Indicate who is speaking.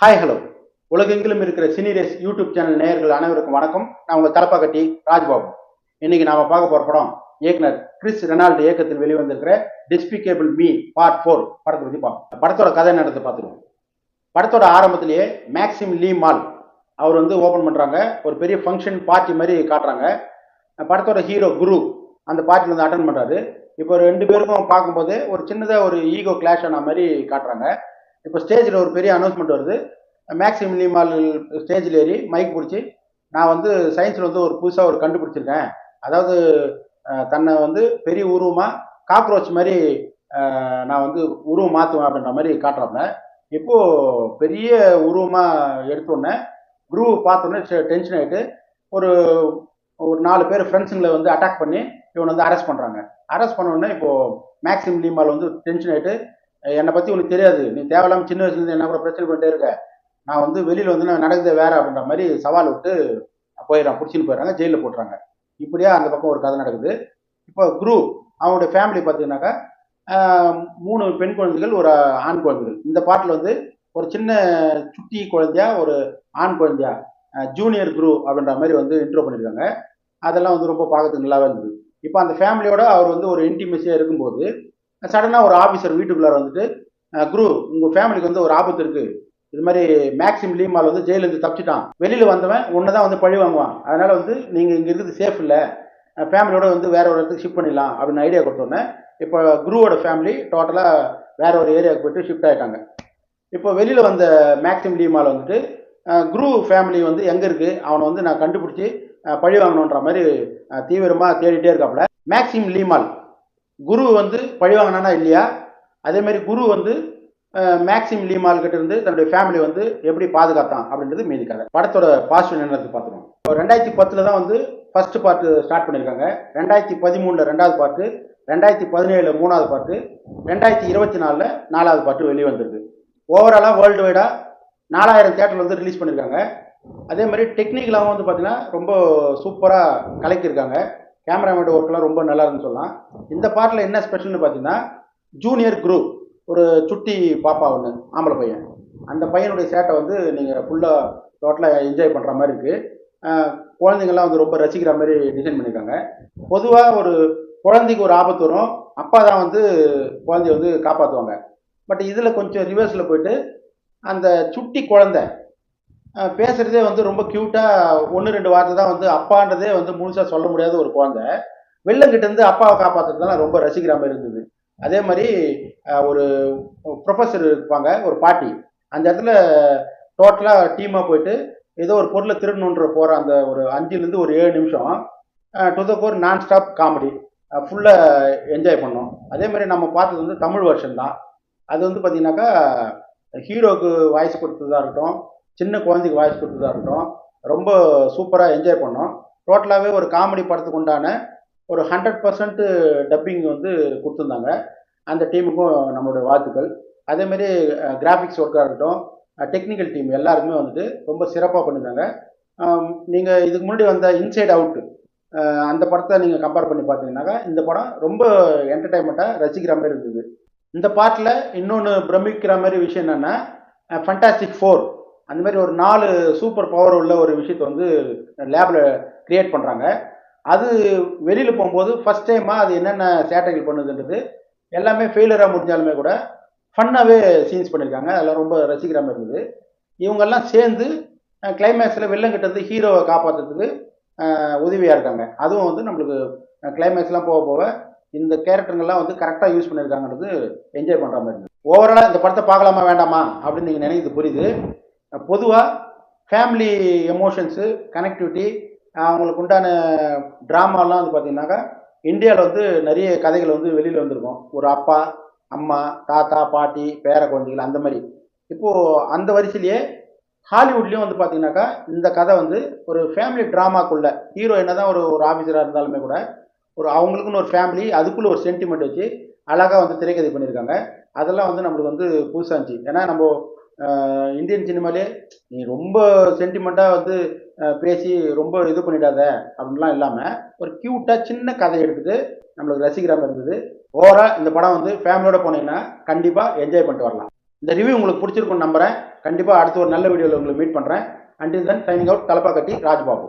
Speaker 1: Hi hello உலகெங்கிலும் இருக்கிற சினிரேஸ் YouTube channel நேயர்கள் அனைவருக்கும் வணக்கம். நான் உங்கள் தலப்பாக்கட்டி ராஜ்பாபு. இன்னைக்கு நாம பார்க்க போற படம் இயக்குனர் கிறிஸ் ரெனால்டு இயக்கத்தில் வெளிவந்திருக்கிற டெஸ்பிகேபிள் மீ பார்ட் 4 படத்தை பற்றி பார்ப்போம். படத்தோட கதை நடந்து பார்த்துருவோம். படத்தோட ஆரம்பத்திலேயே மேக்சிம் லீ மால் அவர் ஓப்பன் பண்ணுறாங்க. ஒரு பெரிய ஃபங்க்ஷன் பார்ட்டி மாதிரி காட்டுறாங்க. படத்தோட ஹீரோ குரு அந்த பார்ட்டியில் அட்டன் பண்ணுறாரு. இப்போ ரெண்டு பேருக்கும் பார்க்கும்போது ஒரு சின்னதாக ஒரு ஈகோ கிளாஷ் ஆன மாதிரி காட்டுறாங்க. இப்போ ஸ்டேஜில் ஒரு பெரிய அனௌன்ஸ்மெண்ட் வருது. மேக்சிம் லீமால் ஸ்டேஜில் ஏறி மைக் பிடிச்சி நான் சயின்ஸில் ஒரு புதுசாக ஒரு கண்டுபிடிச்சிருக்கேன். அதாவது தன்னை பெரிய உருவமாக காக்ரோச் மாதிரி நான் உருவம் மாற்றுவேன் அப்படின்ற மாதிரி காட்டுறாங்க. இப்போது பெரிய உருவமாக எடுத்தோடனே குரு பார்த்தோன்னே டென்ஷன் ஆகிட்டு ஒரு ஒரு 4 பேர் ஃப்ரெண்ட்ஸுங்களை அட்டாக் பண்ணி இவனை அரெஸ்ட் பண்ணுறாங்க. அரெஸ்ட் பண்ணோடனே இப்போது மேக்சிம் லீமால் டென்ஷன் ஆகிட்டு என்னை பற்றி உனக்கு தெரியாது, நீ தேவையில்லாமல் சின்ன வயசுலேருந்து என்ன கூட பிரச்சனை பண்ணிட்டே இருக்க, நான் வெளியில் நான் நடக்குது வேற அப்படின்ற மாதிரி சவால் விட்டு போயிடறான். பிடிச்சின்னு போயிடறாங்க, ஜெயிலில் போட்டுறாங்க. இப்படியா அந்த பக்கம் ஒரு கதை நடக்குது. இப்போ குரு அவனுடைய ஃபேமிலி பார்த்தீங்கன்னாக்கா 3 பெண் குழந்தைகள், ஒரு ஆண் குழந்தைகள். இந்த பாட்டில் ஒரு சின்ன சுட்டி குழந்தையா ஒரு ஆண் குழந்தையா ஜூனியர் குரு அப்படின்ற மாதிரி இன்ட்ரோ பண்ணியிருக்காங்க. அதெல்லாம் ரொம்ப பார்க்கறதுக்கு நல்லாவே இருந்தது. இப்போ அந்த ஃபேமிலியோட அவர் ஒரு இன்டிமெசியாக இருக்கும்போது சடனாக ஒரு ஆஃபீஸர் வீட்டுக்குள்ளார குரு உங்கள் ஃபேமிலிக்கு ஒரு ஆபத்து இருக்குது, இது மாதிரி மேக்சிம் லீமால் ஜெயிலேருந்து தப்பிச்சிட்டான், வெளியில் வந்தவன் உன்னை தான் பழி வாங்குவான், அதனால் நீங்கள் இங்கே இருக்கிறது சேஃப் இல்லை, ஃபேமிலியோட வேற ஒரு இடத்துக்கு ஷிஃப்ட் பண்ணிடலாம் அப்படின்னு ஐடியா கொடுத்தோன்னே இப்போ குருவோட ஃபேமிலி டோட்டலாக வேற ஒரு ஏரியாவுக்கு போய்ட்டு ஷிஃப்ட் ஆகிட்டாங்க. இப்போ வெளியில் வந்த மேக்சிம் லீமால் குரு ஃபேமிலி எங்கே இருக்குது, அவனை நான் கண்டுபிடிச்சி பழி வாங்கணுன்ற மாதிரி தீவிரமாக தேடிட்டே இருக்காப்புல. மேக்சிம் லீமால் குரு பழி வாங்கினானா இல்லையா, அதே மாதிரி குரு மேக்சிம் லீமால் கிட்ட இருந்து தன்னுடைய ஃபேமிலி எப்படி பாதுகாத்தான் அப்படின்றது மீதி கதை. படத்தோட பாசிட்டிவ் என்னது பார்த்துருவோம். 2010 தான் ஃபர்ஸ்ட் பார்ட் ஸ்டார்ட் பண்ணியிருக்காங்க. 2013 ரெண்டாவது பார்ட்டு, 2017 மூணாவது பார்ட்டு, 2024 4வது பார்ட்டு வெளியே வந்திருக்கு. ஓவராலாக வேர்ல்டு வைடாக 4000 தியேட்டர் ரிலீஸ் பண்ணியிருக்காங்க. அதே மாதிரி டெக்னிக்கலாகவும் பார்த்தீங்கன்னா ரொம்ப சூப்பராக கலக்கியிருக்காங்க. கேமராமேன் ஒர்க்கெலாம் ரொம்ப நல்லா இருக்குன்னு சொல்லலாம். இந்த பார்ட்டில் என்ன ஸ்பெஷல்னு பார்த்தீங்கன்னா ஜூனியர் குரு ஒரு சுட்டி பாப்பா ஒன்று ஆம்பளை பையன், அந்த பையனுடைய சேட்டை நீங்கள் ஃபுல்லாக டோட்டலாக என்ஜாய் பண்ணுற மாதிரி இருக்குது. குழந்தைங்கள்லாம் ரொம்ப ரசிக்கிற மாதிரி டிசைன் பண்ணியிருக்காங்க. பொதுவாக ஒரு குழந்தைக்கு ஒரு ஆபத்து வரும், அப்பா தான் குழந்தைய காப்பாற்றுவாங்க. பட் இதில் கொஞ்சம் ரிவர்ஸில் போயிட்டு அந்த சுட்டி குழந்தை பேசுகிறதே ரொம்ப க்யூட்டாக 1-2 வார்த்தை தான் அப்பான்றதே முழுசாக சொல்ல முடியாத ஒரு குழந்தை வெள்ளங்கிட்டேருந்து அப்பாவை காப்பாற்றுறதுலாம் ரொம்ப ரசிக்கிற மாதிரி இருந்தது. அதே மாதிரி ஒரு ப்ரொஃபஸர் இருப்பாங்க, ஒரு பாட்டி, அந்த இடத்துல டோட்டலாக டீமாக போயிட்டு ஏதோ ஒரு பொருளை திருடணுன்ற போகிற அந்த ஒரு 5லேருந்து ஒரு 7 நிமிஷம் டு த கோர் நான் ஸ்டாப் காமெடி ஃபுல்லாக என்ஜாய் பண்ணோம். அதே மாதிரி நம்ம பார்த்தது தமிழ் வெர்ஷன் தான். அது பார்த்தீங்கன்னாக்கா ஹீரோவுக்கு வாய்ஸ் கொடுத்ததாக இருக்கட்டும், சின்ன குழந்தைக்கு வாய்ஸ் கொடுத்ததாக இருக்கட்டும், ரொம்ப சூப்பராக என்ஜாய் பண்ணோம். டோட்டலாகவே ஒரு காமெடி படத்துக்கு உண்டான ஒரு 100% டப்பிங் கொடுத்துருந்தாங்க. அந்த டீமுக்கும் நம்மளுடைய வாழ்த்துக்கள். அதேமாரி கிராஃபிக்ஸ் ஒர்க்காக இருக்கட்டும், டெக்னிக்கல் டீம் எல்லாருக்குமே ரொம்ப சிறப்பாக பண்ணியிருந்தாங்க. நீங்கள் இதுக்கு முன்னாடி வந்த இன்சைட் அவுட் அந்த படத்தை நீங்கள் கம்பேர் பண்ணி பார்த்தீங்கன்னாக்கா இந்த படம் ரொம்ப என்டர்டைன்மெண்ட்டாக ரசிக்கிற மாதிரி இருந்தது. இந்த பாட்டில் இன்னொன்று பிரமிக்கிற மாதிரி விஷயம் என்னென்னா ஃபண்டாஸ்டிக் 4 அந்த மாதிரி ஒரு 4 சூப்பர் பவர் உள்ள ஒரு விஷயத்தை லேபில் க்ரியேட் பண்ணுறாங்க. அது வெளியில் போகும்போது ஃபஸ்ட் டைமாக அது என்னென்ன சேட்டைகள் பண்ணுதுன்றது எல்லாமே ஃபெயிலியராக முடிஞ்சாலுமே கூட ஃபன்னாகவே சீன்ஸ் பண்ணியிருக்காங்க. அதெல்லாம் ரொம்ப ரசிக்கிற மாதிரி இருந்தது. இவங்கெல்லாம் சேர்ந்து கிளைமேக்ஸில் வெள்ளங்கிட்ட ஹீரோவை காப்பாற்றுறதுக்கு உதவியாக இருக்காங்க. அதுவும் நம்மளுக்கு கிளைமேக்ஸ்லாம் போக போக இந்த கேரக்டருங்கெல்லாம் கரெக்டாக யூஸ் பண்ணியிருக்காங்கன்றது என்ஜாய் பண்ணுற மாதிரி இருந்தது. ஓவராலாக இந்த படத்தை பார்க்கலாமா வேண்டாமா அப்படின்னு நீங்கள் நினைக்கிறது புரியுது. பொதுவாக ஃபேமிலி எமோஷன்ஸு, கனெக்டிவிட்டி, அவங்களுக்கு உண்டான ட்ராமாலாம் பார்த்தீங்கன்னாக்கா இந்தியாவில் நிறைய கதைகள் வெளியில் வந்திருக்கும். ஒரு அப்பா, அம்மா, தாத்தா, பாட்டி, பேர குழந்தைகள் அந்த மாதிரி. இப்போது அந்த வரிசையிலேயே ஹாலிவுட்லேயும் பார்த்தீங்கன்னாக்கா இந்த கதை ஒரு ஃபேமிலி ட்ராமாக்குள்ளே ஹீரோ என்ன தான் ஒரு ஆஃபீஸராக இருந்தாலுமே கூட ஒரு அவங்களுக்குன்னு ஒரு ஃபேமிலி, அதுக்குள்ளே ஒரு சென்டிமெண்ட் வச்சு அழகாக திரைக்கதை பண்ணியிருக்காங்க. அதெல்லாம் நம்மளுக்கு புதுசாக இருந்துச்சு. ஏன்னா நம்ம இந்தியன் சினிமாலே நீ ரொம்ப சென்டிமெண்ட்டாக பேசி ரொம்ப இது பண்ணிடாத அப்படின்லாம் இல்லாமல் ஒரு க்யூட்டாக சின்ன கதை எடுத்துகிட்டு நம்மளுக்கு ரசிக்கிற மாதிரி இருந்தது. ஓவரால் இந்த படம் ஃபேமிலியோட போனீங்கன்னா கண்டிப்பாக என்ஜாய் பண்ணிட்டு வரலாம். இந்த ரிவ்யூ உங்களுக்கு பிடிச்சிருக்குன்னு நம்புகிறேன். கண்டிப்பாக அடுத்து ஒரு நல்ல வீடியோவில் உங்களை மீட் பண்ணுறேன். Until then signing out, Thalappakatti Rajbabu.